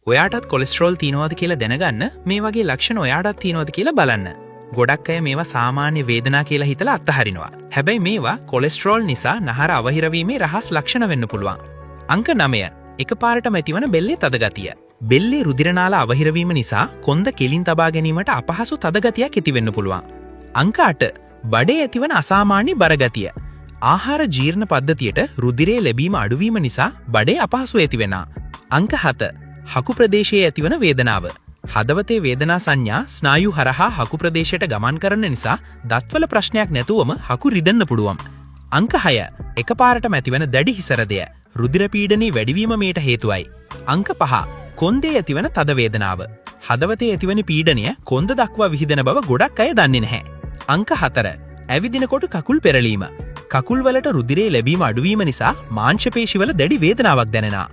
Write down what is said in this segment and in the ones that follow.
ඔයාටත් cholesterol තියෙනවද කියලා දැනගන්න මේ වගේ ලක්ෂණ ඔයාටත් තියෙනවද කියලා බලන්න. ගොඩක් අය මේවා සාමාන්‍ය වේදනා කියලා හිතලා අත්හරිනවා. හැබැයි මේවා කොලෙස්ටරෝල් නිසා නහර අවහිර වීමේ රහස් ලක්ෂණ වෙන්න පුළුවන්. අංක 9 එකපාරටම ඇතිවන බෙල්ලේ තද ගතිය. බෙල්ලේ රුධිර නාල අවහිර වීම නිසා කොන්ද කෙලින් තබා ගැනීමට අපහසු තද ගතියක් ඇති වෙන්න පුළුවන්. අංක 8 බඩේ ඇතිවන අසාමාන්‍ය බර ගතිය. ආහාර ජීර්ණ පද්ධතියට රුධිරයේ ලැබීම අඩුවීම නිසා බඩේ අපහසු ඇති වෙනවා. අංක 7 හකු ප්‍රදේශයේ ඇතිවන වේදනාව. හදවතේ වේදනා සංඥා ස්නායු හරහා හකු ප්‍රදේශයට ගමන් කරන නිසා දත්වල ප්‍රශ්නයක් නැතුවම හකු රිදෙන්න පුළුවන්. අංක 6 එකපාරටම ඇතිවන දැඩි හිසරදය. රුධිර පීඩනයේ වැඩිවීම මේට හේතුවයි. අංක 5 කොන්දේ ඇතිවන තද වේදනාව. හදවතේ ඇතිවන පීඩනය කොන්ද දක්වා විහිදෙන බව ගොඩක් අය දන්නේ නැහැ. අංක 4 ඇවිදිනකොට කකුල් පෙරලීම. කකුල් වලට රුධිරයේ ලැබීම අඩුවීම නිසා මාංශ පේශිවල දැඩි වේදනාවක් දැනෙනවා.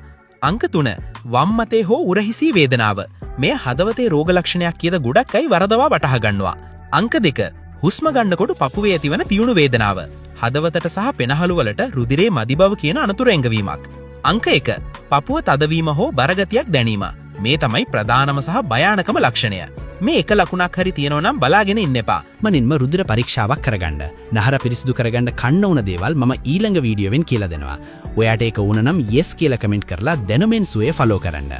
අංක 3 වම් මතේ හෝ උරහිසී වේදනාව. මේ හදවතේ රෝග ලක්ෂණයක් කියද ගොඩක් අය වරදවා වටහා ගන්නවා. අංක 2 හුස්ම ගන්නකොට පපුවේ ඇතිවන තියුණු වේදනාව. හදවතට සහ පෙනහළු වලට රුධිරයේ මදි බව කියන අනතුරු එංගවීමක්. අංක 1 පපුව තදවීම හෝ බරගතියක් දැනීම. මේ තමයි ප්‍රධානම සහ භයානකම ලක්ෂණය. මේ එක ලකුණක් හරි තියෙනවා නම් බලාගෙන ඉන්න එපා. මනින්ම රුධිර පරීක්ෂාවක් කරගන්න. නහර පිරිසිදු කරගන්න කන්න උන දේවල් මම ඊළඟ වීඩියෝවෙන් කියලා දෙනවා. ඔයාට ඒක වුණ නම් yes කියලා කමෙන්ට් කරලා දැනුමෙන් සුවේ ෆලෝ කරන්න.